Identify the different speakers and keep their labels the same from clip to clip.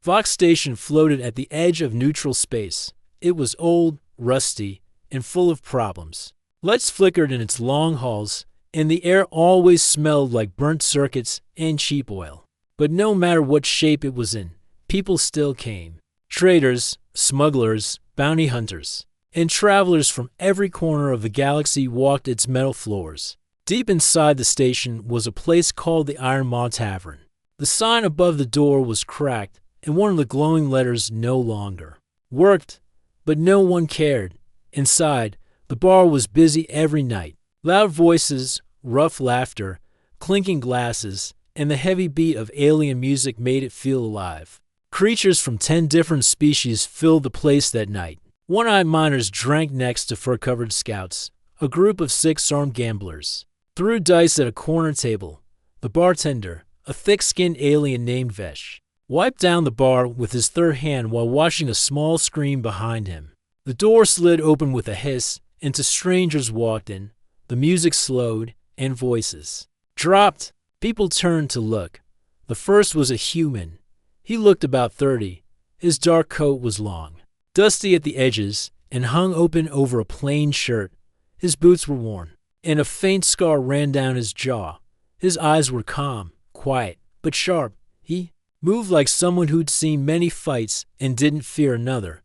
Speaker 1: Vox Station floated at the edge of neutral space. It was old, rusty, and full of problems. Lights flickered in its long halls, and the air always smelled like burnt circuits and cheap oil. But no matter what shape it was in, people still came. Traders, smugglers, bounty hunters, and travelers from every corner of the galaxy walked its metal floors. Deep inside the station was a place called the Iron Maw Tavern. The sign above the door was cracked, and one of the glowing letters no longer worked, but no one cared. Inside, the bar was busy every night. Loud voices, rough laughter, clinking glasses, and the heavy beat of alien music made it feel alive. Creatures from 10 different species filled the place that night. One-eyed miners drank next to fur-covered scouts. A group of 6 armed gamblers threw dice at a corner table. The bartender, a thick-skinned alien named Vesh, wiped down the bar with his third hand while watching a small screen behind him. The door slid open with a hiss, and 2 strangers walked in. The music slowed, and voices dropped. People turned to look. The first was a human. He looked about 30. His dark coat was long, dusty at the edges, and hung open over a plain shirt. His boots were worn, and a faint scar ran down his jaw. His eyes were calm, quiet, but sharp. He moved like someone who'd seen many fights and didn't fear another.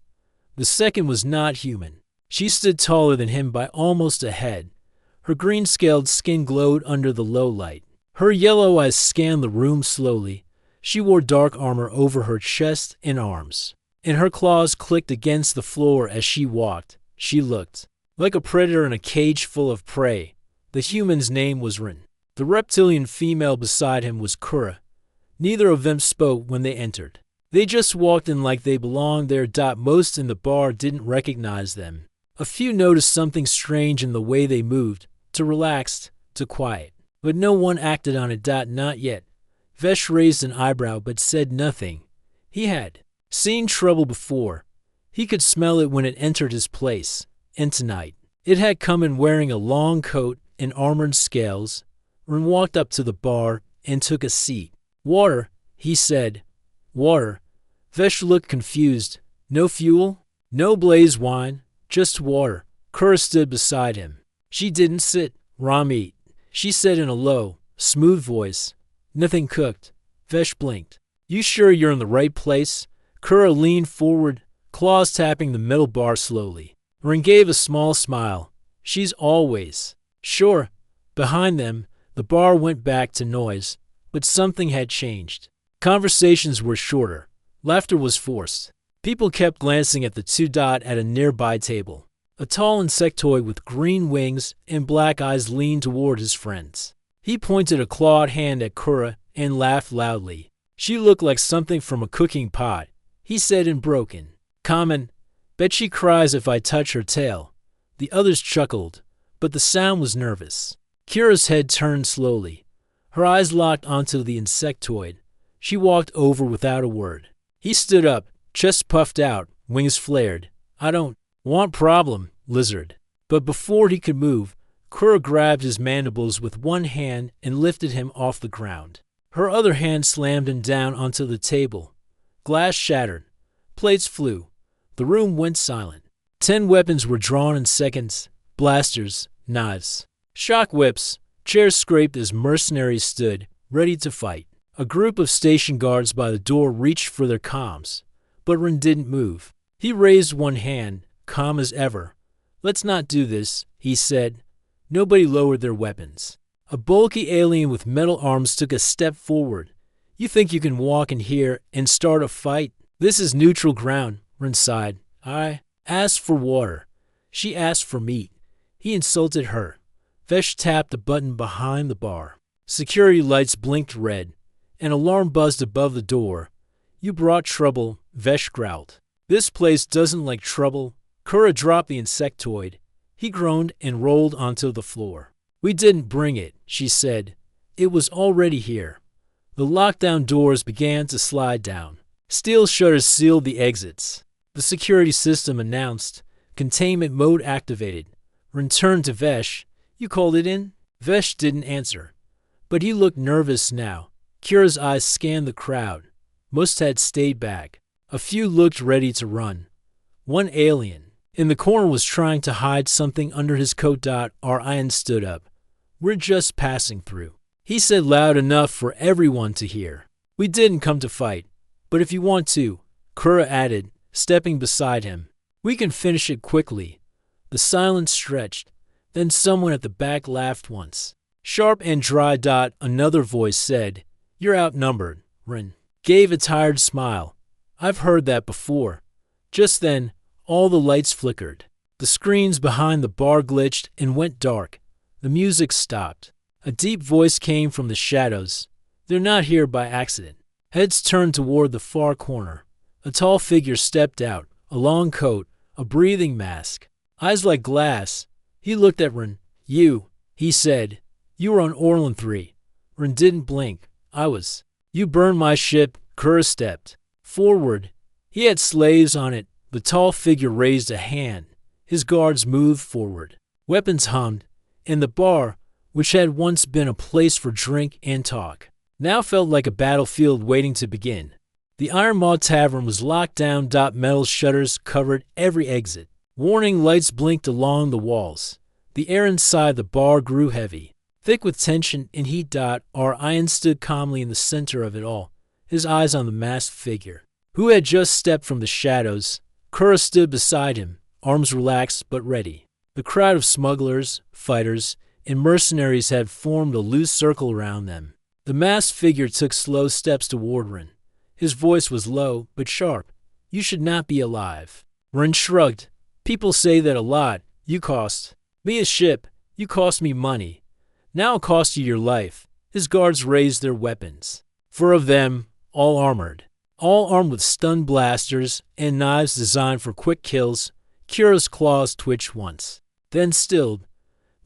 Speaker 1: The second was not human. She stood taller than him by almost a head. Her green-scaled skin glowed under the low light. Her yellow eyes scanned the room slowly. She wore dark armor over her chest and arms, and her claws clicked against the floor as she walked. She looked like a predator in a cage full of prey. The human's name was Rin. The reptilian female beside him was Kura. Neither of them spoke when they entered. They just walked in like they belonged there. Most in the bar didn't recognize them. A few noticed something strange in the way they moved, to relaxed, to quiet. But no one acted on it. Not yet. Vesh raised an eyebrow but said nothing. He had seen trouble before. He could smell it when it entered his place. And tonight, it had come in wearing a long coat and armored scales. Rin walked up to the bar and took a seat. "Water," he said. "Water." Vesh looked confused. "No fuel? No blaze wine? Just water." Kura stood beside him. She didn't sit. "Raw meat," she said in a low, smooth voice. "Nothing cooked." Vesh blinked. "You sure you're in the right place?" Kura leaned forward, claws tapping the metal bar slowly. Rin gave a small smile. "She's always." "Sure." Behind them, the bar went back to noise, but something had changed. Conversations were shorter. Laughter was forced. People kept glancing at the 2 at a nearby table. A tall insectoid with green wings and black eyes leaned toward his friends. He pointed a clawed hand at Kura and laughed loudly. "She looked like something from a cooking pot," he said in broken, common. "Bet she cries if I touch her tail." The others chuckled, but the sound was nervous. Kira's head turned slowly. Her eyes locked onto the insectoid. She walked over without a word. He stood up, chest puffed out, wings flared. "I don't want problem, lizard." But before he could move, Kura grabbed his mandibles with one hand and lifted him off the ground. Her other hand slammed him down onto the table. Glass shattered. Plates flew. The room went silent. 10 weapons were drawn in seconds. Blasters, knives, shock whips. Chairs scraped as mercenaries stood, ready to fight. A group of station guards by the door reached for their comms, but Rin didn't move. He raised one hand, calm as ever. "Let's not do this," he said. Nobody lowered their weapons. A bulky alien with metal arms took a step forward. "You think you can walk in here and start a fight? This is neutral ground," Rin sighed. "I asked for water. She asked for meat." He insulted her. Vesh tapped a button behind the bar. Security lights blinked red. An alarm buzzed above the door. "You brought trouble," Vesh growled. "This place doesn't like trouble." Kura dropped the insectoid. He groaned and rolled onto the floor. "We didn't bring it," she said. "It was already here." The lockdown doors began to slide down. Steel shutters sealed the exits. The security system announced, "Containment mode activated." Rin turned to Vesh. "You called it in?" Vesh didn't answer, but he looked nervous now. Kira's eyes scanned the crowd. Most had stayed back. A few looked ready to run. One alien in the corner was trying to hide something under his coat. Orion stood up. "We're just passing through," he said loud enough for everyone to hear. "We didn't come to fight, but if you want to," Kura added, stepping beside him. "We can finish it quickly." The silence stretched. Then someone at the back laughed once. Sharp and dry. Another voice said, "You're outnumbered." Rin gave a tired smile. "I've heard that before." Just then, all the lights flickered. The screens behind the bar glitched and went dark. The music stopped. A deep voice came from the shadows. "They're not here by accident." Heads turned toward the far corner. A tall figure stepped out, a long coat, a breathing mask, eyes like glass. He looked at Rin. "You," he said. "You were on Orlan 3. Rin didn't blink. "I was." "You burned my ship." Kura stepped forward. He had slaves on it. The tall figure raised a hand. His guards moved forward. Weapons hummed, and the bar, which had once been a place for drink and talk, now felt like a battlefield waiting to begin. The Iron Maw Tavern was locked down. Metal shutters covered every exit. Warning lights blinked along the walls. The air inside the bar grew heavy, thick with tension and heat. Orion stood calmly in the center of it all, his eyes on the masked figure, who had just stepped from the shadows. Kura stood beside him, arms relaxed but ready. The crowd of smugglers, fighters, and mercenaries had formed a loose circle around them. The masked figure took slow steps toward Rin. His voice was low but sharp. "You should not be alive." Rin shrugged. "People say that a lot. You cost me a ship. You cost me money. Now I'll cost you your life." His guards raised their weapons. 4 of them, all armed with stun blasters and knives designed for quick kills. Kura's claws twitched once, then stilled.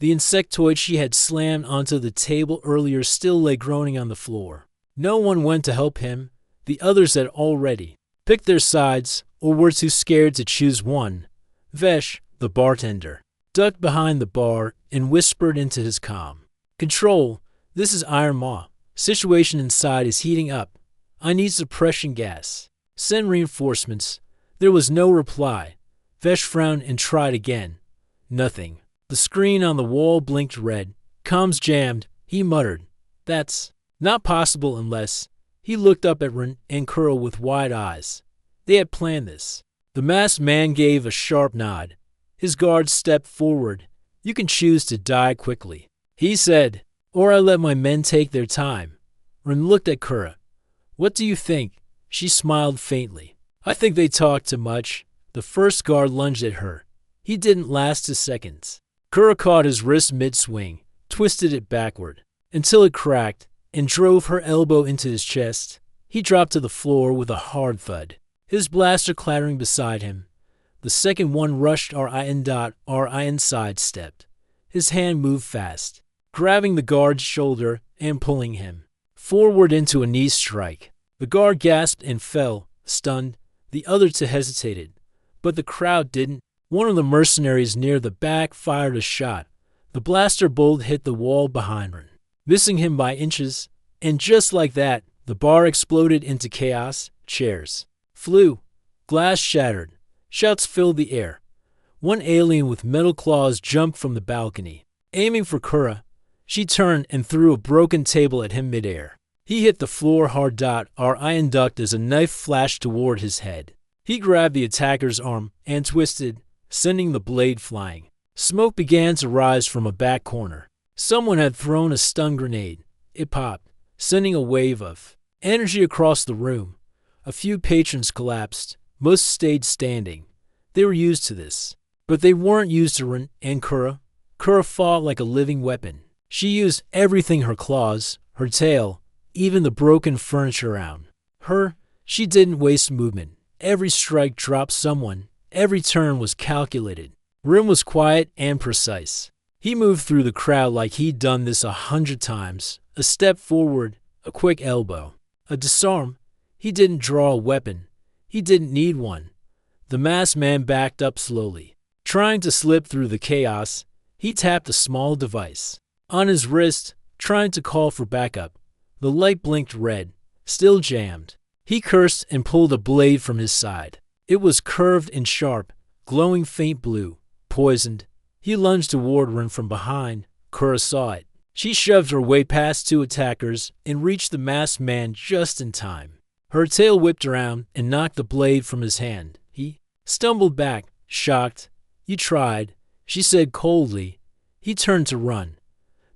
Speaker 1: The insectoid she had slammed onto the table earlier still lay groaning on the floor. No one went to help him. The others had already picked their sides or were too scared to choose one. Vesh, the bartender, ducked behind the bar and whispered into his comm. "Control, this is Iron Maw. Situation inside is heating up. I need suppression gas. Send reinforcements." There was no reply. Vesh frowned and tried again. Nothing. The screen on the wall blinked red. "Comms jammed," he muttered. "That's not possible unless—" He looked up at Rin and Kura with wide eyes. They had planned this. The masked man gave a sharp nod. His guards stepped forward. "You can choose to die quickly," he said, "or I let my men take their time." Rin looked at Kura. "What do you think?" She smiled faintly. "I think they talk too much." The first guard lunged at her. He didn't last 2 seconds. Kura caught his wrist mid-swing, twisted it backward, until it cracked, and drove her elbow into his chest. He dropped to the floor with a hard thud, his blaster clattering beside him. The second one rushed Orion. Orion sidestepped. His hand moved fast, grabbing the guard's shoulder and pulling him forward into a knee strike. The guard gasped and fell, stunned. The other two hesitated, but the crowd didn't. One of the mercenaries near the back fired a shot. The blaster bolt hit the wall behind him, missing him by inches, and just like that, the bar exploded into chaos. Chairs flew, glass shattered, shouts filled the air. One alien with metal claws jumped from the balcony, aiming for Kura. She turned and threw a broken table at him midair. He hit the floor hard. Orion ducked as a knife flashed toward his head. He grabbed the attacker's arm and twisted, sending the blade flying. Smoke began to rise from a back corner. Someone had thrown a stun grenade. It popped, sending a wave of energy across the room. A few patrons collapsed. Most stayed standing. They were used to this. But they weren't used to Rin and Kura. Kura fought like a living weapon. She used everything: her claws, her tail, even the broken furniture around her. She didn't waste movement. Every strike dropped someone. Every turn was calculated. Rin was quiet and precise. He moved through the crowd like he'd done this 100 times. A step forward, a quick elbow, a disarm. He didn't draw a weapon. He didn't need one. The masked man backed up slowly. Trying to slip through the chaos, he tapped a small device on his wrist, trying to call for backup. The light blinked red, still jammed. He cursed and pulled a blade from his side. It was curved and sharp, glowing faint blue, poisoned. He lunged toward Rin from behind. Kura saw it. She shoved her way past two attackers and reached the masked man just in time. Her tail whipped around and knocked the blade from his hand. He stumbled back, shocked. "You tried," she said coldly. He turned to run,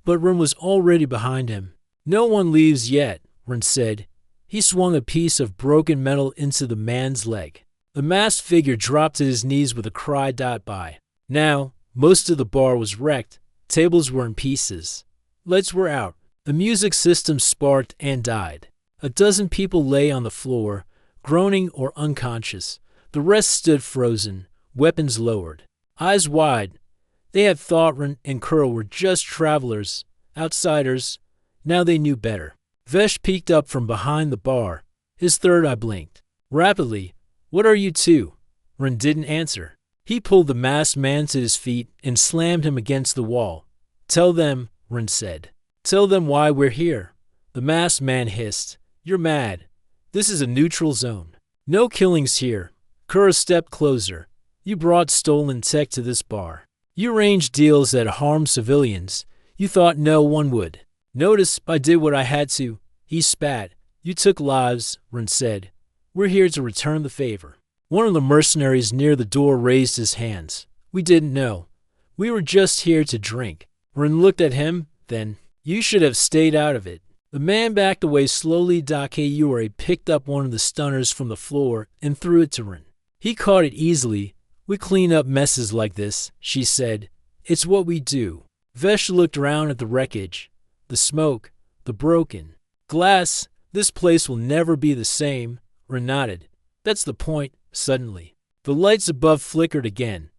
Speaker 1: but Rin was already behind him. "No one leaves yet," Rin said. He swung a piece of broken metal into the man's leg. The masked figure dropped to his knees with a cry. By now, most of the bar was wrecked. Tables were in pieces. Lights were out. The music system sparked and died. A dozen people lay on the floor, groaning or unconscious. The rest stood frozen, weapons lowered, eyes wide. They had thought Rin and Kura were just travelers, outsiders. Now they knew better. Vesh peeked up from behind the bar. His third eye blinked. Rapidly, "What are you two?" Rin didn't answer. He pulled the masked man to his feet and slammed him against the wall. "Tell them," Rin said. "Tell them why we're here." The masked man hissed. "You're mad. This is a neutral zone. No killings here." Kura stepped closer. "You brought stolen tech to this bar. You arranged deals that harm civilians. You thought no one would. Notice I did what I had to." He spat. "You took lives," Rin said. "We're here to return the favor." One of the mercenaries near the door raised his hands. "We didn't know. We were just here to drink." Rin looked at him, then, "You should have stayed out of it." The man backed away slowly. Yuri picked up one of the stunners from the floor and threw it to Rin. He caught it easily. "We clean up messes like this," she said. "It's what we do." Vesh looked around at the wreckage. The smoke, the broken glass. "This place will never be the same." Rin nodded. "That's the point." Suddenly, the lights above flickered again,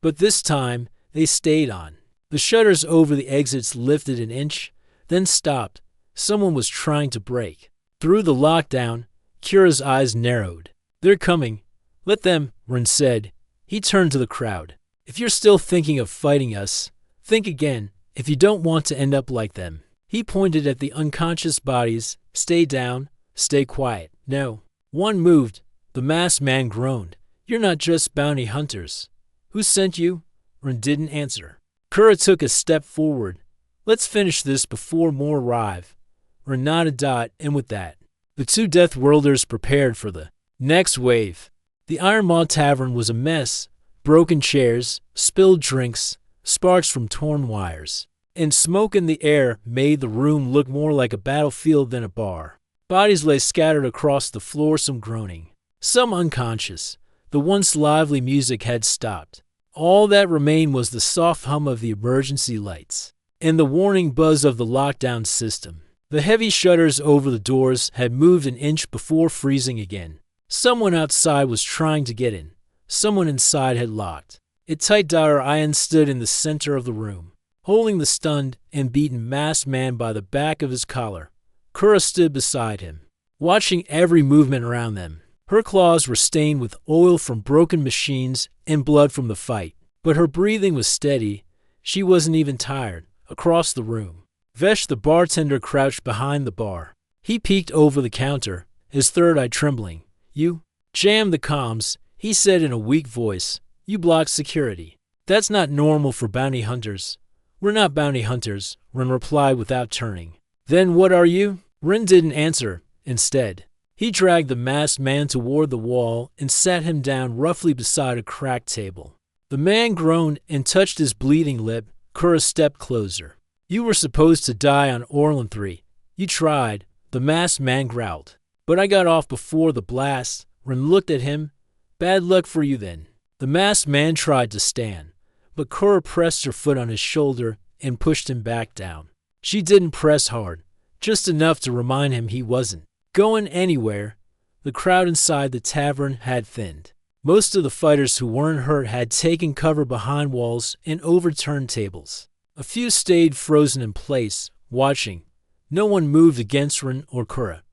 Speaker 1: but this time they stayed on. The shutters over the exits lifted an inch, then stopped. Someone was trying to break. Through the lockdown, Kira's eyes narrowed. "They're coming. Let them," Rin said. He turned to the crowd. "If you're still thinking of fighting us, think again if you don't want to end up like them." He pointed at the unconscious bodies. "Stay down. Stay quiet." No. One moved. The masked man groaned. "You're not just bounty hunters." "Who sent you?" Rin didn't answer. Kura took a step forward. "Let's finish this before more arrive." Rin nodded. And with that, the two Deathworlders prepared for the next wave. The Iron Maw Tavern was a mess. Broken chairs, spilled drinks, sparks from torn wires, and smoke in the air made the room look more like a battlefield than a bar. Bodies lay scattered across the floor, some groaning, some unconscious. The once lively music had stopped. All that remained was the soft hum of the emergency lights and the warning buzz of the lockdown system. The heavy shutters over the doors had moved an inch before freezing again. Someone outside was trying to get in. Someone inside had locked. A tight iron stood in the center of the room, holding the stunned and beaten masked man by the back of his collar. Kura stood beside him, watching every movement around them. Her claws were stained with oil from broken machines and blood from the fight, but her breathing was steady. She wasn't even tired. Across the room, Vesh the bartender crouched behind the bar. He peeked over the counter, his third eye trembling. "You jammed the comms," he said in a weak voice. "You blocked security. That's not normal for bounty hunters." "We're not bounty hunters," Rin replied without turning. "Then what are you?" Rin didn't answer. Instead, he dragged the masked man toward the wall and sat him down roughly beside a cracked table. The man groaned and touched his bleeding lip. Kura stepped closer. "You were supposed to die on Orlan 3. You tried," the masked man growled. "But I got off before the blast." Rin looked at him. "Bad luck for you then." The masked man tried to stand, but Kura pressed her foot on his shoulder and pushed him back down. She didn't press hard, just enough to remind him he wasn't going anywhere. The crowd inside the tavern had thinned. Most of the fighters who weren't hurt had taken cover behind walls and overturned tables. A few stayed frozen in place, watching. No one moved against Rin or Kura.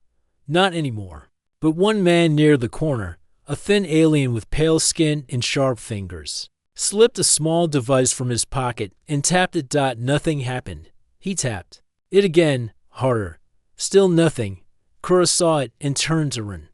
Speaker 1: Not anymore. But one man near the corner, a thin alien with pale skin and sharp fingers, slipped a small device from his pocket and tapped it. Nothing happened. He tapped it again, harder. Still nothing. Kura saw it and turned to Rin.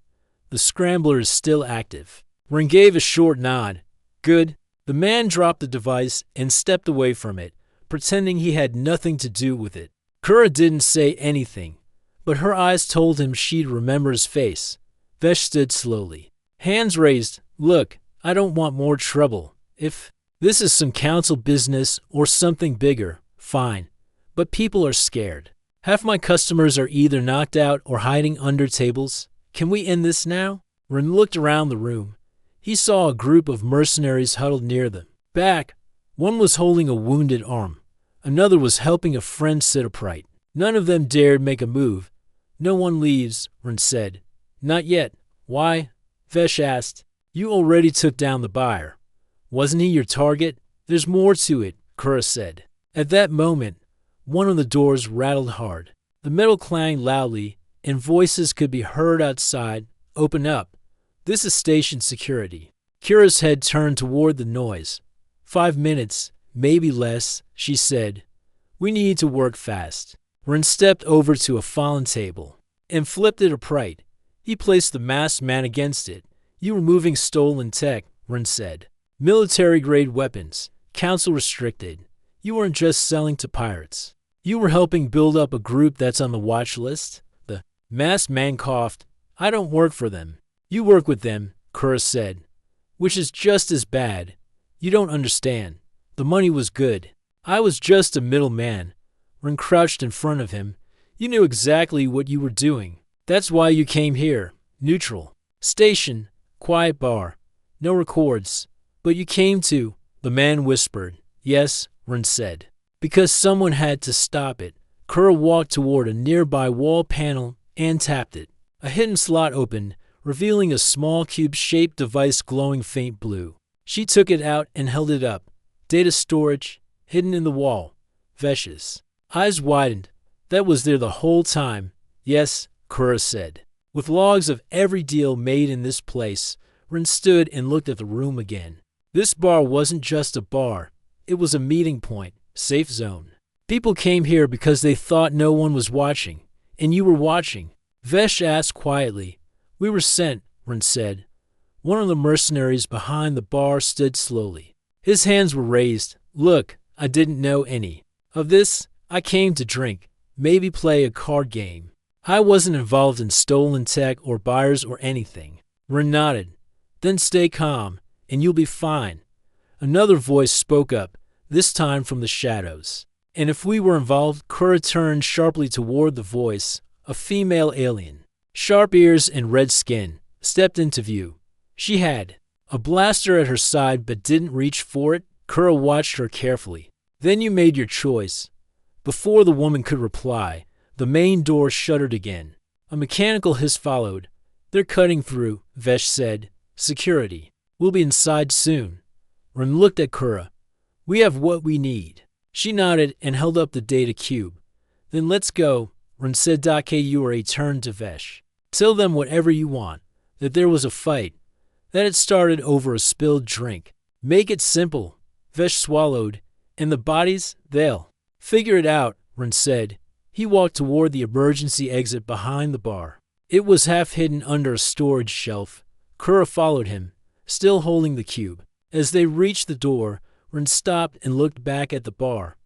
Speaker 1: The scrambler is still active. Ren gave a short nod. Good. The man dropped the device and stepped away from it, pretending he had nothing to do with it. Kura didn't say anything, but her eyes told him she'd remember his face. Vesh stood slowly, hands raised. Look, I don't want more trouble. If this is some council business or something bigger, fine. But people are scared. Half my customers are either knocked out or hiding under tables. Can we end this now? Ren looked around the room. He saw a group of mercenaries huddled near them. Back, one was holding a wounded arm. Another was helping a friend sit upright. None of them dared make a move. No one leaves, Ren said. Not yet. Why? Vesh asked. You already took down the buyer. Wasn't he your target? There's more to it, Kura said. At that moment, one of the doors rattled hard. The metal clanged loudly, and voices could be heard outside. Open up. This is station security. Kira's head turned toward the noise. 5 minutes, maybe less, she said. We need to work fast. Ren stepped over to a fallen table and flipped it upright. He placed the masked man against it. You were moving stolen tech, Ren said. Military-grade weapons, council restricted. You weren't just selling to pirates. You were helping build up a group that's on the watch list. The masked man coughed. I don't work for them. You work with them, Kura said. Which is just as bad. You don't understand. The money was good. I was just a middleman. Ren crouched in front of him. You knew exactly what you were doing. That's why you came here. Neutral. Station. Quiet bar. No records. But you came to, the man whispered. Yes, Ren said. Because someone had to stop it. Kura walked toward a nearby wall panel and tapped it. A hidden slot opened, revealing a small cube-shaped device glowing faint blue. She took it out and held it up. Data storage, hidden in the wall. Vesh's eyes widened. That was there the whole time. Yes, Kura said. With logs of every deal made in this place, Ren stood and looked at the room again. This bar wasn't just a bar. It was a meeting point, safe zone. People came here because they thought no one was watching. And you were watching. Vesh asked quietly. We were sent, Ren said. One of the mercenaries behind the bar stood slowly. His hands were raised. Look, I didn't know any of this. I came to drink, maybe play a card game. I wasn't involved in stolen tech or buyers or anything. Ren nodded. Then stay calm, and you'll be fine. Another voice spoke up, this time from the shadows. And if we were involved, Kura turned sharply toward the voice, a female alien. Sharp ears and red skin, stepped into view. She had a blaster at her side but didn't reach for it. Kura watched her carefully. Then you made your choice. Before the woman could reply, the main door shuttered again. A mechanical hiss followed. They're cutting through, Vesh said. Security. We'll be inside soon. Ren looked at Kura. We have what we need. She nodded and held up the data cube. Then let's go, Ren said. Yura turned to Vesh. Tell them whatever you want, that there was a fight, that it started over a spilled drink. Make it simple. Vesh swallowed. And the bodies, they'll figure it out, Ren said. He walked toward the emergency exit behind the bar. It was half hidden under a storage shelf. Kura followed him, still holding the cube. As they reached the door, Ren stopped and looked back at the bar.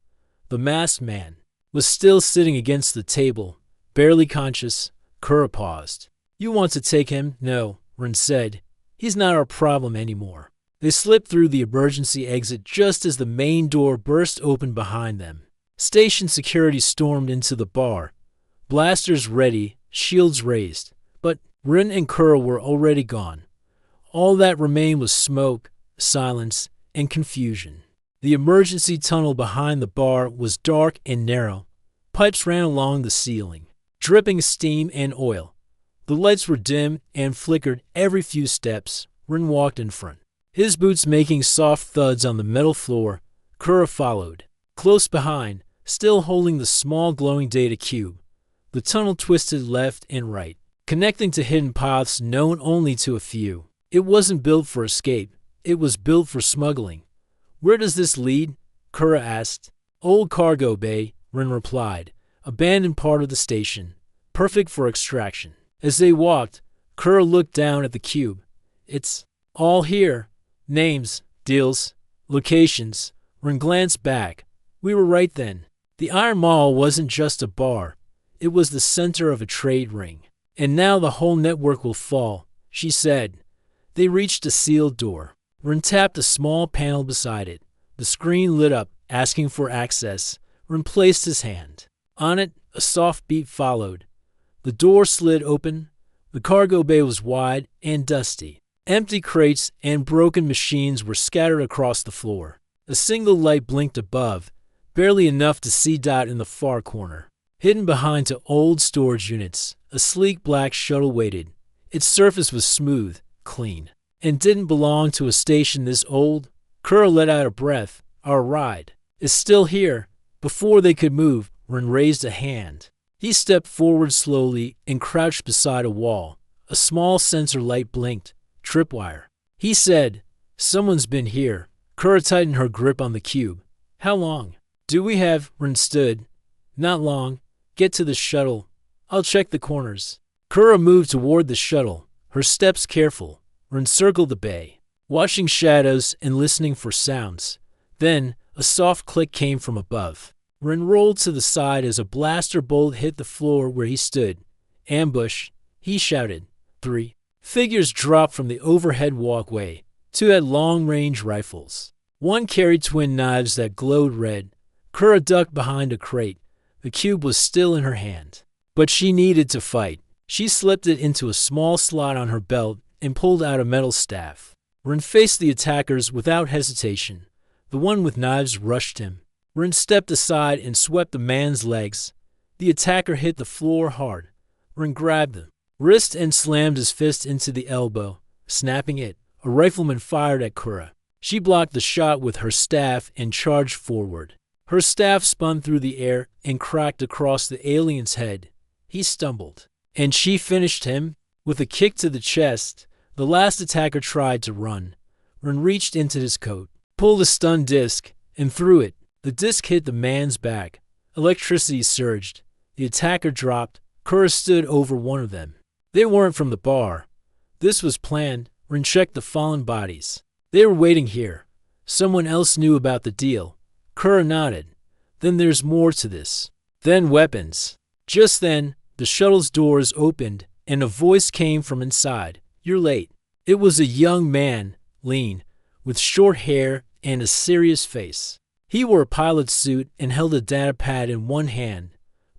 Speaker 1: The masked man was still sitting against the table, barely conscious. Kura paused. You want to take him? No, Ren said. He's not our problem anymore. They slipped through the emergency exit just as the main door burst open behind them. Station security stormed into the bar, blasters ready, shields raised. But Ren and Kura were already gone. All that remained was smoke, silence, and confusion. The emergency tunnel behind the bar was dark and narrow. Pipes ran along the ceiling, dripping steam and oil. The lights were dim and flickered every few steps. Ren walked in front, his boots making soft thuds on the metal floor. Kura followed, close behind, still holding the small glowing data cube. The tunnel twisted left and right, connecting to hidden paths known only to a few. It wasn't built for escape. It was built for smuggling. Where does this lead? Kura asked. Old cargo bay, Ren replied. Abandoned part of the station. Perfect for extraction. As they walked, Kura looked down at the cube. It's all here. Names, deals, locations. Ren glanced back. We were right then. The Iron Mall wasn't just a bar. It was the center of a trade ring. And now the whole network will fall, she said. They reached a sealed door. Ren tapped a small panel beside it. The screen lit up, asking for access. Ren placed his hand. On it, a soft beep followed. The door slid open. The cargo bay was wide and dusty. Empty crates and broken machines were scattered across the floor. A single light blinked above, barely enough to see Dot in the far corner. Hidden behind two old storage units, a sleek black shuttle waited. Its surface was smooth, clean, and didn't belong to a station this old. Kura let out a breath. Our ride is still here. Before they could move, Ren raised a hand. He stepped forward slowly and crouched beside a wall. A small sensor light blinked. Tripwire. He said, "Someone's been here." Kura tightened her grip on the cube. "How long do we have?" Ren stood. "Not long. Get to the shuttle. I'll check the corners." Kura moved toward the shuttle, her steps careful. Ren circled the bay, watching shadows and listening for sounds. Then, a soft click came from above. Ren rolled to the side as a blaster bolt hit the floor where he stood. "Ambush," he shouted. 3 figures dropped from the overhead walkway. 2 had long-range rifles. 1 carried twin knives that glowed red. Kura ducked behind a crate. The cube was still in her hand. But she needed to fight. She slipped it into a small slot on her belt and pulled out a metal staff. Ren faced the attackers without hesitation. The one with knives rushed him. Ren stepped aside and swept the man's legs. The attacker hit the floor hard. Ren grabbed the wrist and slammed his fist into the elbow. Snapping it, a rifleman fired at Kura. She blocked the shot with her staff and charged forward. Her staff spun through the air and cracked across the alien's head. He stumbled. And she finished him with a kick to the chest. The last attacker tried to run. Ren reached into his coat, pulled a stun disc, and threw it. The disc hit the man's back. Electricity surged. The attacker dropped. Kura stood over one of them. They weren't from the bar. This was planned. Ren checked the fallen bodies. They were waiting here. Someone else knew about the deal. Kura nodded. Then there's more to this. Then weapons. Just then, the shuttle's doors opened, and a voice came from inside. "You're late." It was a young man, lean, with short hair and a serious face. He wore a pilot's suit and held a data pad in one hand.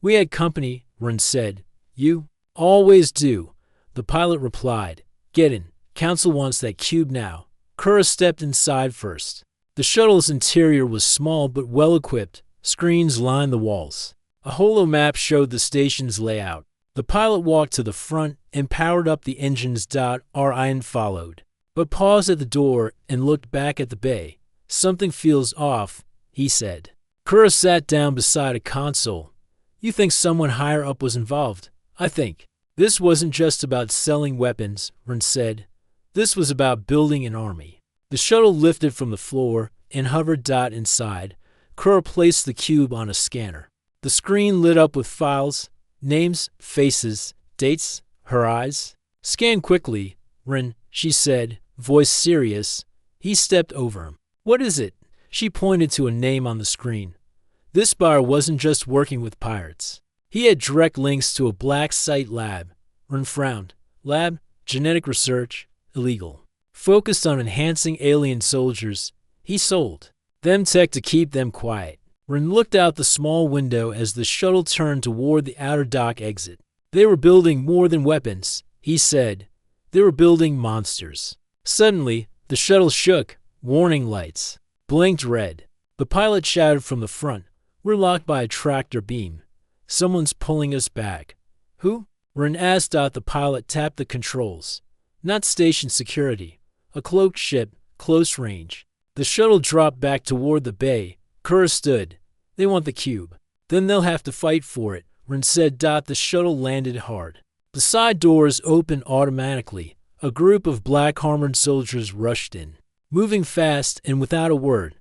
Speaker 1: "We had company," Ren said. "You always do," the pilot replied. "Get in. Council wants that cube now." Kura stepped inside first. The shuttle's interior was small but well-equipped. Screens lined the walls. A holo map showed the station's layout. The pilot walked to the front and powered up the engines. Ryan followed, but paused at the door and looked back at the bay. "Something feels off," he said. Kura sat down beside a console. "You think someone higher up was involved?" "I think." "This wasn't just about selling weapons," Ren said. "This was about building an army." The shuttle lifted from the floor and hovered inside. Kura placed the cube on a scanner. The screen lit up with files, names, faces, dates, her eyes. "Scan quickly, Ren," she said, voice serious. He stepped over him. "What is it?" She pointed to a name on the screen. This bar wasn't just working with pirates. He had direct links to a black site lab. Ren frowned. "Lab, genetic research, illegal. Focused on enhancing alien soldiers. He sold them tech to keep them quiet." Ren looked out the small window as the shuttle turned toward the outer dock exit. "They were building more than weapons," he said. "They were building monsters." Suddenly, the shuttle shook. Warning lights blinked red. The pilot shouted from the front, "We're locked by a tractor beam. Someone's pulling us back." "Who?" Ren asked. The pilot tapped the controls. "Not station security. A cloaked ship, close range." The shuttle dropped back toward the bay. Kura stood. "They want the cube. Then they'll have to fight for it," Ren said. The shuttle landed hard. The side doors opened automatically. A group of black-armored soldiers rushed in, moving fast and without a word.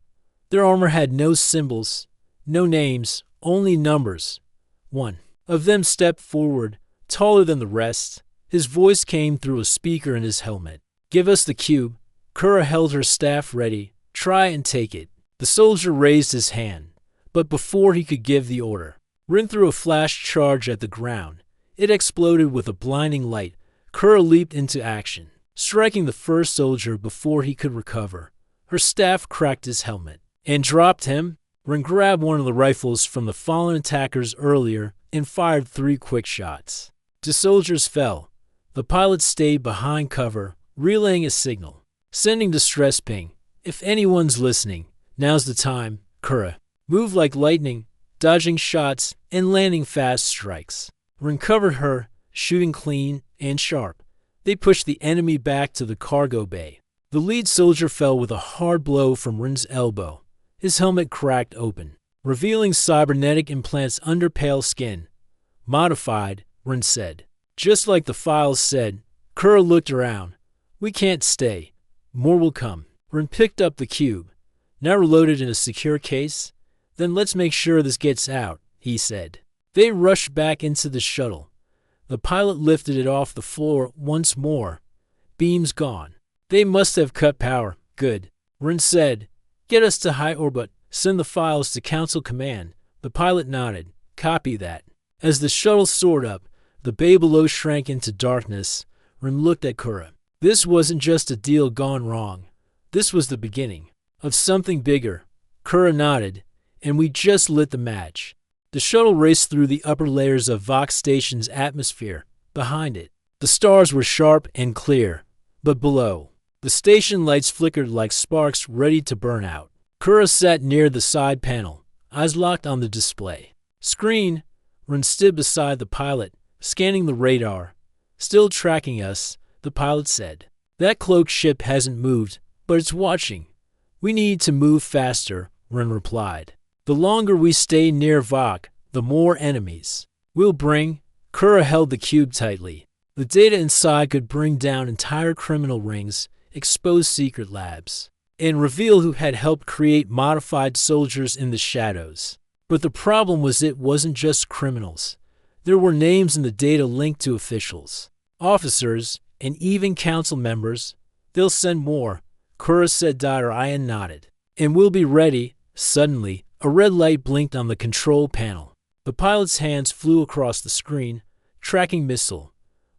Speaker 1: Their armor had no symbols, no names, only numbers. One of them stepped forward, taller than the rest. His voice came through a speaker in his helmet. "Give us the cube." Kura held her staff ready. "Try and take it." The soldier raised his hand, but before he could give the order, Rin threw a flash charge at the ground. It exploded with a blinding light. Kura leaped into action, striking the first soldier before he could recover. Her staff cracked his helmet and dropped him. Rin grabbed one of the rifles from the fallen attackers earlier and fired 3 quick shots. 2 soldiers fell. The pilot stayed behind cover, relaying a signal, sending distress ping. "If anyone's listening, now's the time." Kura moved like lightning, dodging shots and landing fast strikes. Rin covered her, shooting clean and sharp. They pushed the enemy back to the cargo bay. The lead soldier fell with a hard blow from Rin's elbow. His helmet cracked open, revealing cybernetic implants under pale skin. "Modified," Rin said. "Just like the files said." Kura looked around. "We can't stay. More will come." Rin picked up the cube, now reloaded in a secure case. "Then let's make sure this gets out," he said. They rushed back into the shuttle. The pilot lifted it off the floor once more. Beams gone. "They must have cut power." "Good," Rin said. "Get us to high orbit. Send the files to Council Command." The pilot nodded. "Copy that." As the shuttle soared up, the bay below shrank into darkness. Rin looked at Kura. This wasn't just a deal gone wrong. This was the beginning of something bigger. Kura nodded, and we just lit the match. The shuttle raced through the upper layers of Vox Station's atmosphere. Behind it, the stars were sharp and clear, but below, the station lights flickered like sparks ready to burn out. Kura sat near the side panel, eyes locked on the display screen. Rin stood beside the pilot, scanning the radar. "Still tracking us," the pilot said. "That cloaked ship hasn't moved, but it's watching." "We need to move faster," Rin replied. "The longer we stay near Vox, the more enemies we'll bring." Kura held the cube tightly. The data inside could bring down entire criminal rings, expose secret labs, and reveal who had helped create modified soldiers in the shadows. But the problem was it wasn't just criminals. There were names in the data linked to officials, officers, and even council members. "They'll send more," Kura said. Ian nodded. "And we'll be ready." Suddenly, a red light blinked on the control panel. The pilot's hands flew across the screen. "Tracking missile.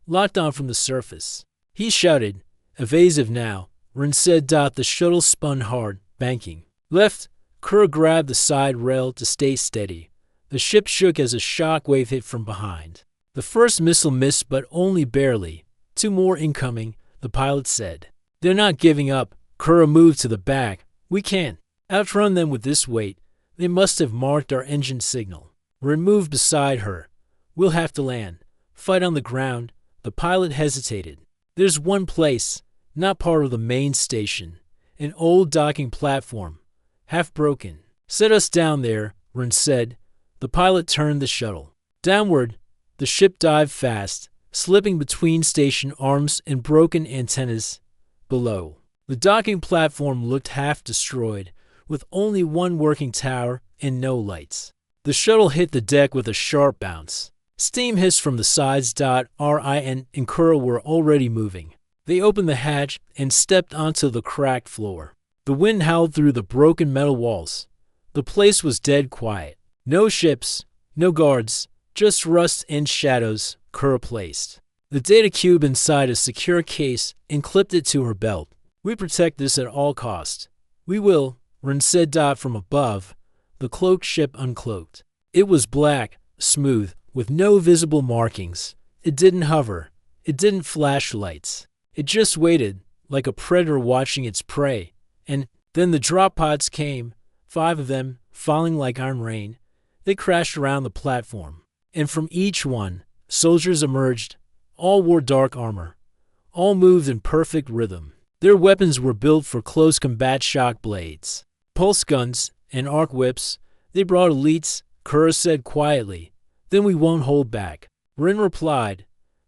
Speaker 1: Locked on from the surface." He shouted. "Evasive now," Rin said. The shuttle spun hard, banking left. Kura grabbed the side rail to stay steady. The ship shook as a shock wave hit from behind. The first missile missed, but only barely. "2 more incoming," the pilot said. "They're not giving up." Kura moved to the back. "We can't outrun them with this weight. They must have marked our engine signal." Rin moved beside her. "We'll have to land. Fight on the ground." The pilot hesitated. "There's one place, not part of the main station. An old docking platform, half broken." "Set us down there," Rin said. The pilot turned the shuttle. Downward, the ship dived fast, slipping between station arms and broken antennas. Below, the docking platform looked half destroyed, with only one working tower and no lights. The shuttle hit the deck with a sharp bounce. Steam hissed from the sides. Rin and Kura were already moving. They opened the hatch and stepped onto the cracked floor. The wind howled through the broken metal walls. The place was dead quiet. No ships, no guards, just rust and shadows. Kura placed the data cube inside a secure case and clipped it to her belt. "We protect this at all costs." "We will," Rin said. From above, the cloaked ship uncloaked. It was black, smooth, with no visible markings. It didn't hover. It didn't flash lights. It just waited, like a predator watching its prey. And then the drop pods came, 5 of them, falling like iron rain. They crashed around the platform, and from each one, soldiers emerged. All wore dark armor. All moved in perfect rhythm. Their weapons were built for close combat: shock blades, pulse guns, and arc whips. "They brought elites," Kura said quietly. "Then we won't hold back," Rin replied.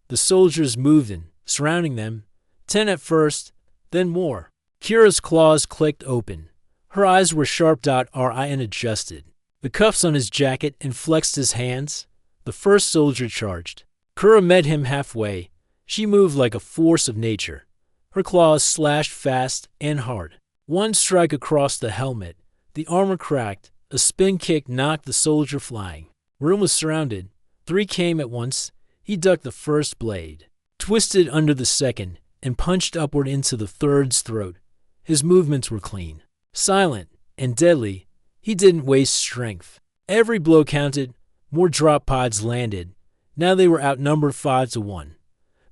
Speaker 1: The soldiers moved in, surrounding them. 10 at first, then more. Kira's claws clicked open. Her eyes were sharp. Rin adjusted the cuffs on his jacket and flexed his hands. The first soldier charged. Kura met him halfway. She moved like a force of nature. Her claws slashed fast and hard. One strike across the helmet, the armor cracked, a spin kick knocked the soldier flying. Room was surrounded. 3 came at once. He ducked the first blade, twisted under the second, and punched upward into the third's throat. His movements were clean, silent, and deadly. He didn't waste strength. Every blow counted. More drop pods landed. Now they were outnumbered 5-1.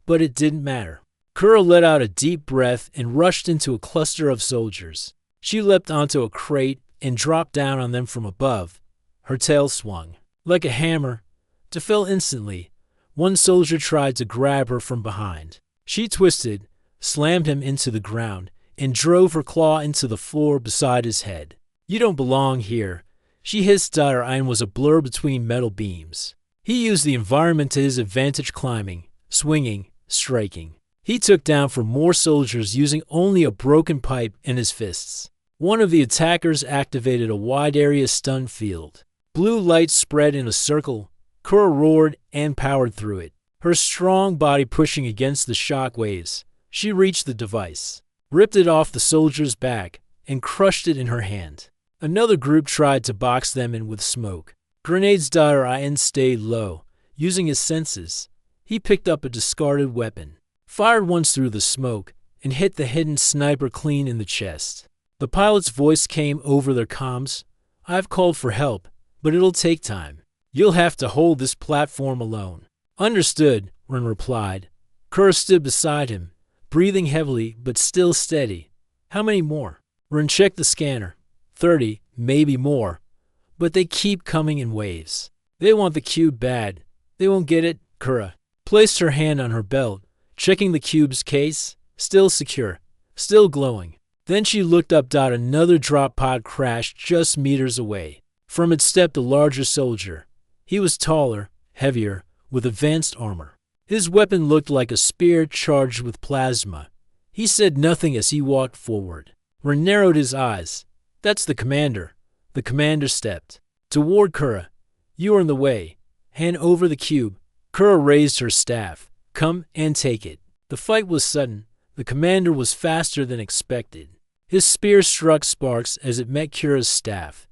Speaker 1: But it didn't matter. Kura let out a deep breath and rushed into a cluster of soldiers. She leapt onto a crate and dropped down on them from above. Her tail swung like a hammer to fell instantly. One soldier tried to grab her from behind. She twisted, slammed him into the ground, and drove her claw into the floor beside his head. "You don't belong here." She hissed. Dire Iron was a blur between metal beams. He used the environment to his advantage, climbing, swinging, striking. He took down for more soldiers using only a broken pipe in his fists. One of the attackers activated a wide area stun field. Blue light spread in a circle. Kura roared and powered through it, her strong body pushing against the shock waves. She reached the device, ripped it off the soldier's back, and crushed it in her hand. Another group tried to box them in with smoke. Grenades. Dire Iron stayed low, using his senses. He picked up a discarded weapon, fired once through the smoke, and hit the hidden sniper clean in the chest. The pilot's voice came over their comms. "I've called for help, but it'll take time. You'll have to hold this platform alone." "Understood," Ren replied. Kura stood beside him, breathing heavily but still steady. "How many more?" Ren checked the scanner. 30, maybe more. But they keep coming in waves. "They want the cube bad. They won't get it." Kura placed her hand on her belt, checking the cube's case. Still secure, still glowing. Then she looked up. Another drop pod crashed just meters away. From it stepped a larger soldier. He was taller, heavier, with advanced armor. His weapon looked like a spear charged with plasma. He said nothing as he walked forward. Ren narrowed his eyes. "That's the commander." The commander stepped toward Kura. "You are in the way. Hand over the cube." Kura raised her staff. "Come and take it." The fight was sudden. The commander was faster than expected. His spear struck sparks as it met Kura's staff.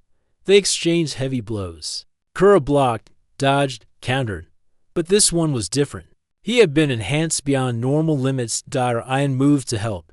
Speaker 1: They exchanged heavy blows. Kura blocked, dodged, countered. But this one was different. He had been enhanced beyond normal limits. Dire Iron moved to help,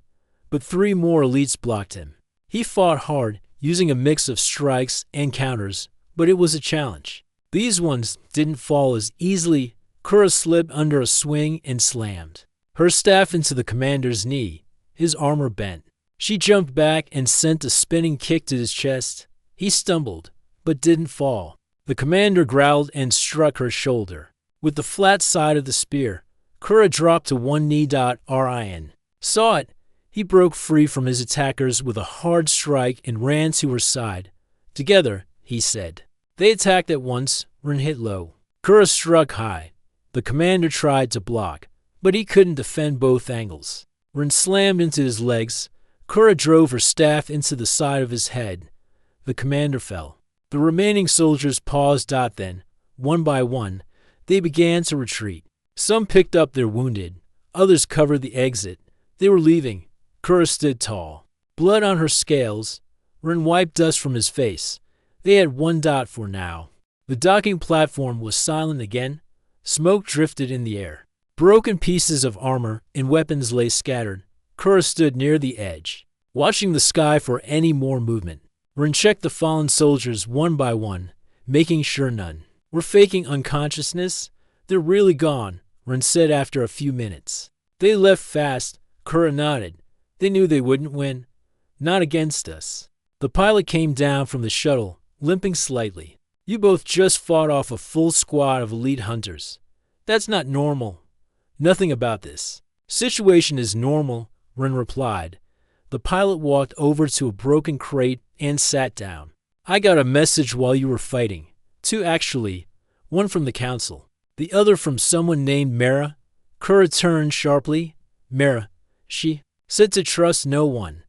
Speaker 1: but 3 more elites blocked him. He fought hard, using a mix of strikes and counters, but it was a challenge. These ones didn't fall as easily. Kura slipped under a swing and slammed her staff into the commander's knee. His armor bent. She jumped back and sent a spinning kick to his chest. He stumbled, but didn't fall. The commander growled and struck her shoulder with the flat side of the spear. Kura dropped to one knee. Rin saw it. He broke free from his attackers with a hard strike and ran to her side. "Together," he said. They attacked at once. Rin hit low. Kura struck high. The commander tried to block, but he couldn't defend both angles. Rin slammed into his legs. Kura drove her staff into the side of his head. The commander fell. The remaining soldiers paused. Then, one by one, they began to retreat. Some picked up their wounded. Others covered the exit. They were leaving. Kura stood tall, blood on her scales. Rin wiped dust from his face. They had 1 for now. The docking platform was silent again. Smoke drifted in the air. Broken pieces of armor and weapons lay scattered. Kura stood near the edge, watching the sky for any more movement. Rin checked the fallen soldiers one by one, making sure none were faking unconsciousness. "They're really gone," Rin said after a few minutes. "They left fast." Kura nodded. "They knew they wouldn't win. Not against us." The pilot came down from the shuttle, limping slightly. "You both just fought off a full squad of elite hunters. That's not normal." "Nothing about this situation is normal," Rin replied. The pilot walked over to a broken crate and sat down. "I got a message while you were fighting. 2 actually. One from the council. The other from someone named Mara." Kura turned sharply. "Mara, she said to trust no one.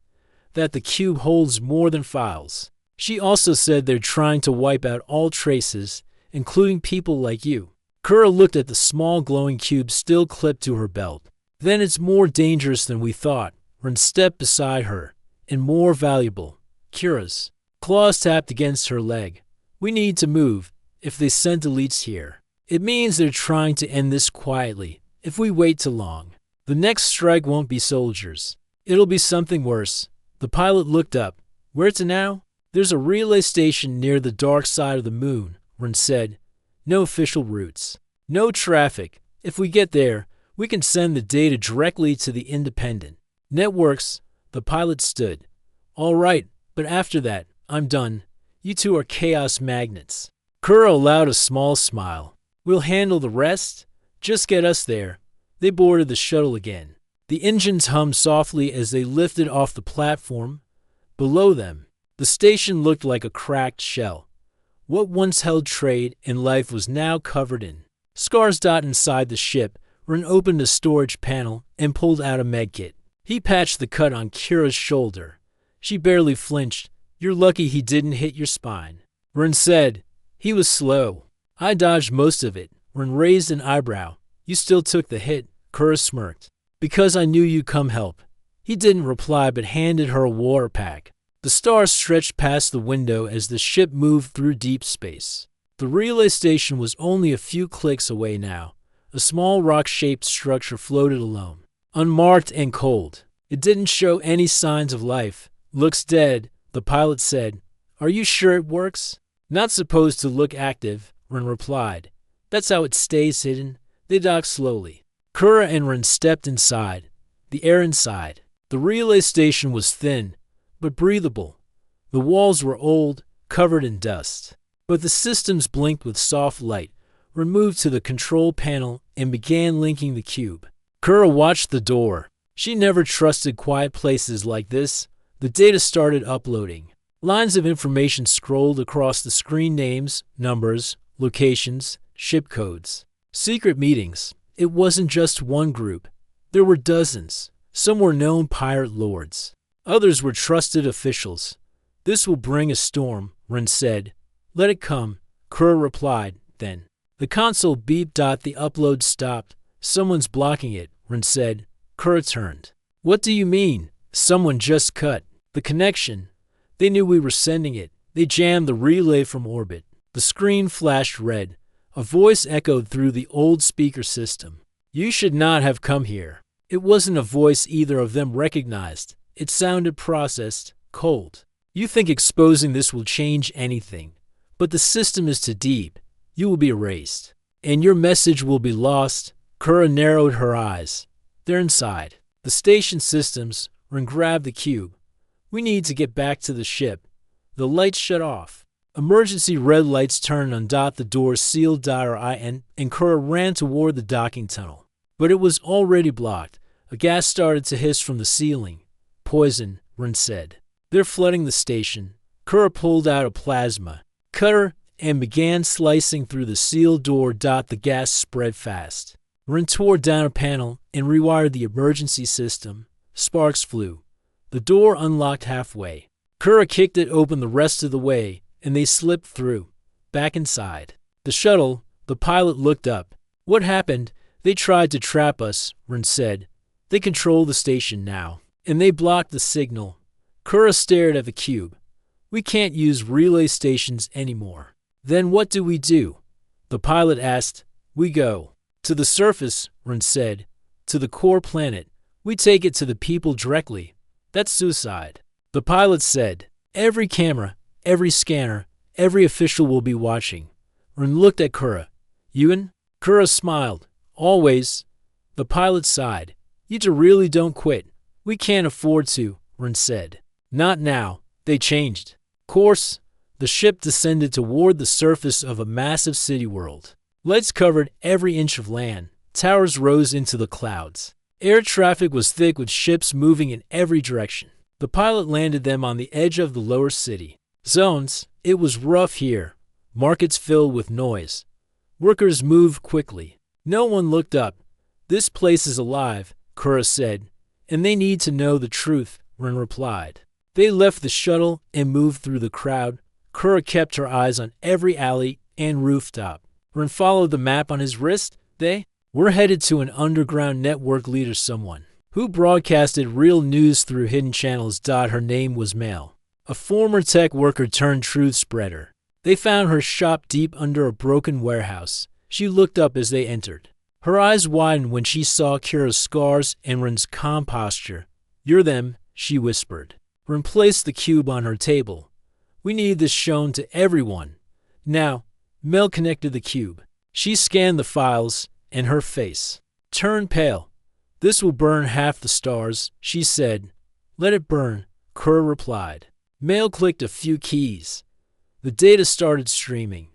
Speaker 1: That the cube holds more than files. She also said they're trying to wipe out all traces, including people like you." Kura looked at the small glowing cube still clipped to her belt. Then it's more dangerous than we thought. Ren stepped beside her. And more valuable. Kira's claws tapped against her leg. We need to move. If they sent elites here, it means they're trying to end this quietly. If we wait too long, the next strike won't be soldiers. It'll be something worse. The pilot looked up. Where to now? There's a relay station near the dark side of the moon, Ren said. No official routes. No traffic. If we get there, we can send the data directly to the independent networks. The pilot stood. All right, but after that, I'm done. You two are chaos magnets. Kura allowed a small smile. We'll handle the rest. Just get us there. They boarded the shuttle again. The engines hummed softly as they lifted off the platform. Below them, the station looked like a cracked shell. What once held trade and life was now covered in scars. Inside the ship, Ren opened a storage panel and pulled out a medkit. He patched the cut on Kira's shoulder. She barely flinched. You're lucky he didn't hit your spine, Ren said. He was slow. I dodged most of it. Ren raised an eyebrow. You still took the hit, Kura smirked. Because I knew you'd come help. He didn't reply but handed her a water pack. The stars stretched past the window as the ship moved through deep space. The relay station was only a few clicks away now. A small rock-shaped structure floated alone, unmarked and cold. It didn't show any signs of life. Looks dead, the pilot said. Are you sure it works? Not supposed to look active, Ren replied. That's how it stays hidden. They docked slowly. Kura and Ren stepped inside. The air inside the relay station was thin, but breathable. The walls were old, covered in dust. But the systems blinked with soft light. Ren moved to the control panel and began linking the cube. Kura watched the door. She never trusted quiet places like this. The data started uploading. Lines of information scrolled across the screen: names, numbers, locations, ship codes. Secret meetings. It wasn't just one group. There were dozens. Some were known pirate lords. Others were trusted officials. This will bring a storm, Ren said. Let it come, Kura replied. Then the console beeped. The upload stopped. Someone's blocking it, Ren said. Kura turned. What do you mean? Someone just cut the connection. They knew we were sending it. They jammed the relay from orbit. The screen flashed red. A voice echoed through the old speaker system. You should not have come here. It wasn't a voice either of them recognized. It sounded processed, cold. You think exposing this will change anything. But the system is too deep. You will be erased. And your message will be lost. Kura narrowed her eyes. They're inside the station systems. Ren grabbed the cube. We need to get back to the ship. The lights shut off. Emergency red lights turned on. The doors sealed. And Kura ran toward the docking tunnel. But it was already blocked. A gas started to hiss from the ceiling. Poison, Ren said. They're flooding the station. Kura pulled out a plasma cutter and began slicing through the sealed door. The gas spread fast. Ren tore down a panel and rewired the emergency system. Sparks flew. The door unlocked halfway. Kura kicked it open the rest of the way, and they slipped through. Back inside the shuttle, the pilot looked up. What happened? They tried to trap us, Ren said. They control the station now, and they blocked the signal. Kura stared at the cube. We can't use relay stations anymore. Then what do we do? The pilot asked. We go to the surface, Ren said. To the core planet. We take it to the people directly. That's suicide. The pilot said. Every camera, every scanner, every official will be watching. Ren looked at Kura. Ewan? Kura smiled. Always. The pilot sighed. You two really don't quit. We can't afford to, Ren said. Not now. They changed course. The ship descended toward the surface of a massive city world. Lights covered every inch of land. Towers rose into the clouds. Air traffic was thick with ships moving in every direction. The pilot landed them on the edge of the lower city zones. It was rough here. Markets filled with noise. Workers moved quickly. No one looked up. This place is alive, Kura said. And they need to know the truth, Ren replied. They left the shuttle and moved through the crowd. Kura kept her eyes on every alley and rooftop. Ren followed the map on his wrist. We're headed to an underground network leader, someone who broadcasted real news through hidden channels. Her name was Mel, a former tech worker turned truth spreader. They found her shop deep under a broken warehouse. She looked up as they entered. Her eyes widened when she saw Kira's scars and Ren's calm posture. "You're them," she whispered. Ren placed the cube on her table. "We need this shown to everyone." Now, Mel connected the cube. She scanned the files, and her face turned pale. "This will burn half the stars," she said. "Let it burn," Kura replied. Mel clicked a few keys. The data started streaming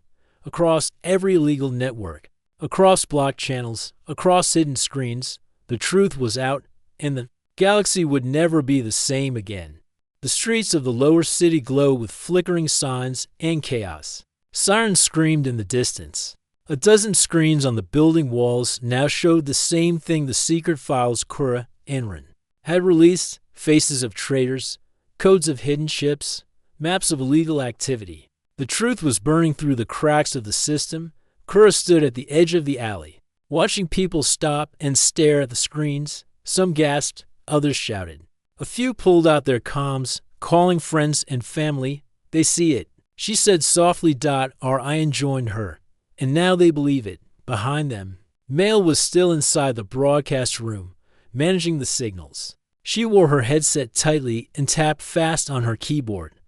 Speaker 1: across every illegal network, across block channels, across hidden screens. The truth was out, and the galaxy would never be the same again. The streets of the lower city glowed with flickering signs and chaos. Sirens screamed in the distance. A dozen screens on the building walls now showed the same thing: the secret files Kura and Ren had released: faces of traitors, codes of hidden ships, maps of illegal activity. The truth was burning through the cracks of the system. Kura stood at the edge of the alley, watching people stop and stare at the screens. Some gasped, others shouted. A few pulled out their comms, calling friends and family. "They see it," she said softly. Ryan joined her, and now they believe it. Behind them, Mel was still inside the broadcast room, managing the signals. She wore her headset tightly and tapped fast on her keyboard.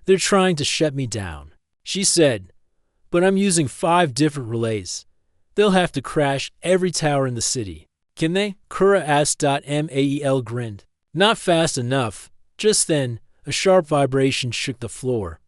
Speaker 1: "They're trying to shut me down," she said, "but I'm using 5 different relays. They'll have to crash every tower in the city." "Can they?" Kura asked. Mel grinned. "Not fast enough." Just then, a sharp vibration shook the floor.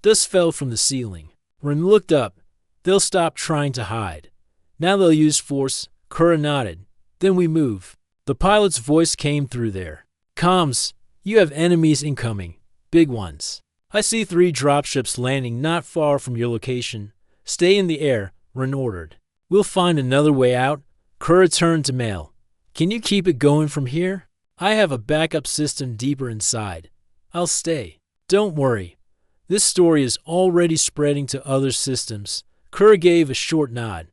Speaker 1: Dust fell from the ceiling. Ren looked up. "They'll stop trying to hide. Now they'll use force." Kura nodded. "Then we move." The pilot's voice came through their comms. "You have enemies incoming. Big ones. I see 3 dropships landing not far from your location. Stay in the air," Ren ordered. "We'll find another way out." Kura turned to Mel. "Can you keep it going from here? I have a backup system deeper inside. I'll stay. Don't worry. This story is already spreading to other systems." Kura gave a short nod.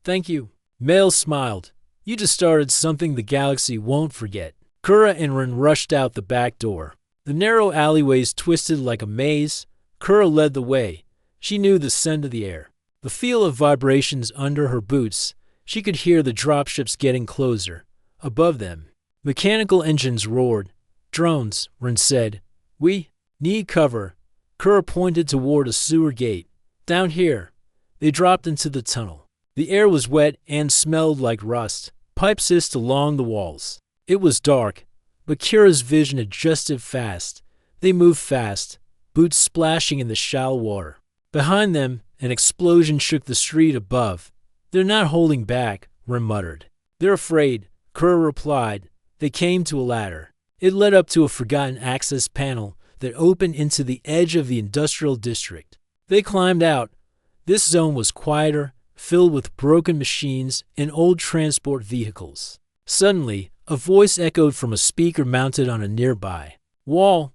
Speaker 1: "Thank you." Mel smiled. "You just started something the galaxy won't forget." Kura and Ren rushed out the back door. The narrow alleyways twisted like a maze. Kura led the way. She knew the scent of the air, the feel of vibrations under her boots. She could hear the dropships getting closer. Above them, mechanical engines roared. "Drones," Ren said. "We need cover." Kura pointed toward a sewer gate. "Down here." They dropped into the tunnel. The air was wet and smelled like rust. Pipes hissed along the walls. It was dark, but Kira's vision adjusted fast. They moved fast, boots splashing in the shallow water. Behind them, an explosion shook the street above. "They're not holding back," Ren muttered. "They're afraid," Kura replied. They came to a ladder. It led up to a forgotten access panel that opened into the edge of the industrial district. They climbed out. This zone was quieter, filled with broken machines and old transport vehicles. Suddenly, a voice echoed from a speaker mounted on a nearby wall.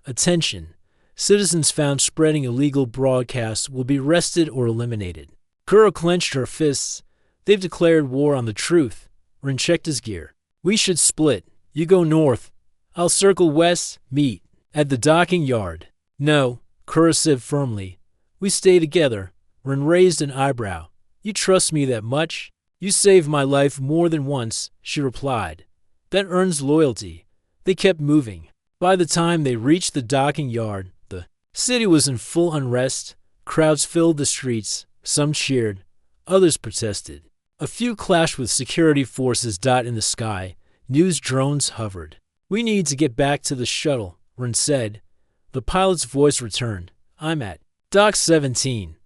Speaker 1: "Attention. Citizens found spreading illegal broadcasts will be arrested or eliminated." Kura clenched her fists. "They've declared war on the truth." Ren checked his gear. "We should split. You go north. I'll circle west. Meet at the docking yard." "No," Kura said firmly. "We stay together." Ren raised an eyebrow. "You trust me that much?" "You saved my life more than once," she replied. "That earns loyalty." They kept moving. By the time they reached the docking yard, the city was in full unrest. Crowds filled the streets. Some cheered. Others protested. A few clashed with security forces. In the sky, news drones hovered. "We need to get back to the shuttle," Ren said. The pilot's voice returned. "I'm at Dock 17.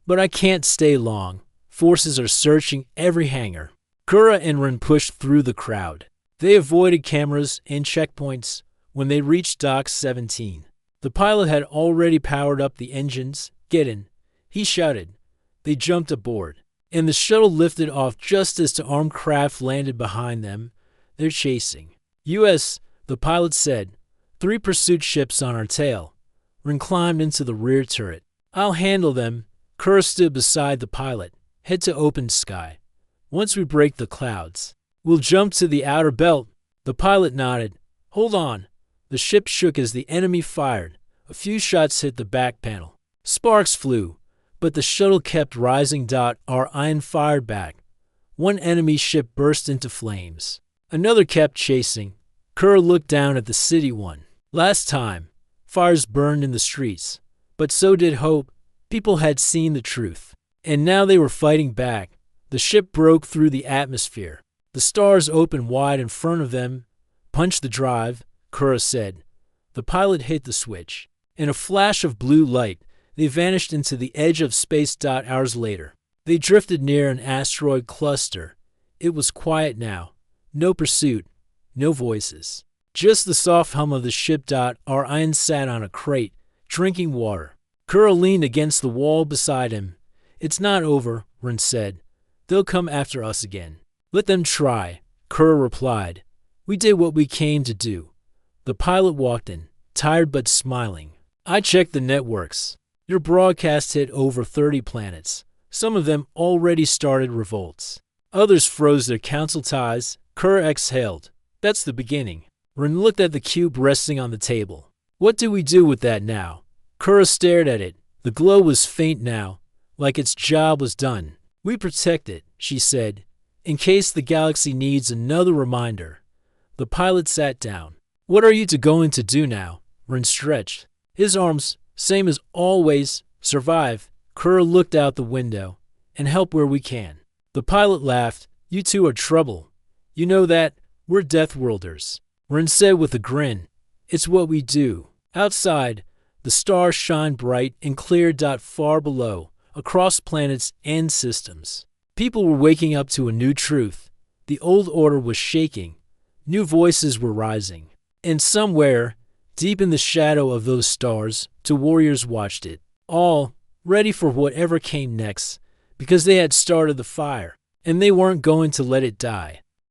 Speaker 1: But I can't stay long. Forces are searching every hangar." Kura and Ren pushed through the crowd. They avoided cameras and checkpoints. When they reached Dock 17, the pilot had already powered up the engines. "Get in," he shouted. They jumped aboard, and the shuttle lifted off just as the armed craft landed behind them. "They're chasing U.S.," the pilot said. "3 pursuit ships on our tail." Ren climbed into the rear turret. "I'll handle them." Kura stood beside the pilot. Head to open sky. Once we break the clouds, we'll jump to the outer belt." The pilot nodded. "Hold on." The ship shook as the enemy fired. A few shots hit the back panel. Sparks flew, but the shuttle kept rising. Our iron fired back. One enemy ship burst into flames. Another kept chasing. Kerr looked down at the city one. Last time, fires burned in the streets, but so did hope. People had seen the truth, and now they were fighting back. The ship broke through the atmosphere. The stars opened wide in front of them. "Punch the drive," Kura said. The pilot hit the switch. In a flash of blue light, they vanished into the edge of space. Hours later, they drifted near an asteroid cluster. It was quiet now. No pursuit, no voices. Just the soft hum of the ship. Orion sat on a crate, drinking water. Kura leaned against the wall beside him. "It's not over," Rin said. "They'll come after us again." "Let them try," Kura replied. "We did what we came to do." The pilot walked in, tired but smiling. "I checked the networks. Your broadcast hit over 30 planets. Some of them already started revolts. Others froze their council ties." Kura exhaled. "That's the beginning." Rin looked at the cube resting on the table. "What do we do with that now?" Kura stared at it. The glow was faint now, like its job was done. "We protect it," she said, "in case the galaxy needs another reminder." The pilot sat down. "What are you going to do now?" Rin stretched. His arms, same as always, survive. Kura looked out the window. "And help where we can." The pilot laughed. "You two are trouble. You know that? We're Deathworlders." Rin said with a grin. "It's what we do." Outside, the stars shine bright and clear. Far below, across planets and systems, people were waking up to a new truth. The old order was shaking. New voices were rising. And somewhere, deep in the shadow of those stars, two warriors watched it, all ready for whatever came next, because they had started the fire, and they weren't going to let it die.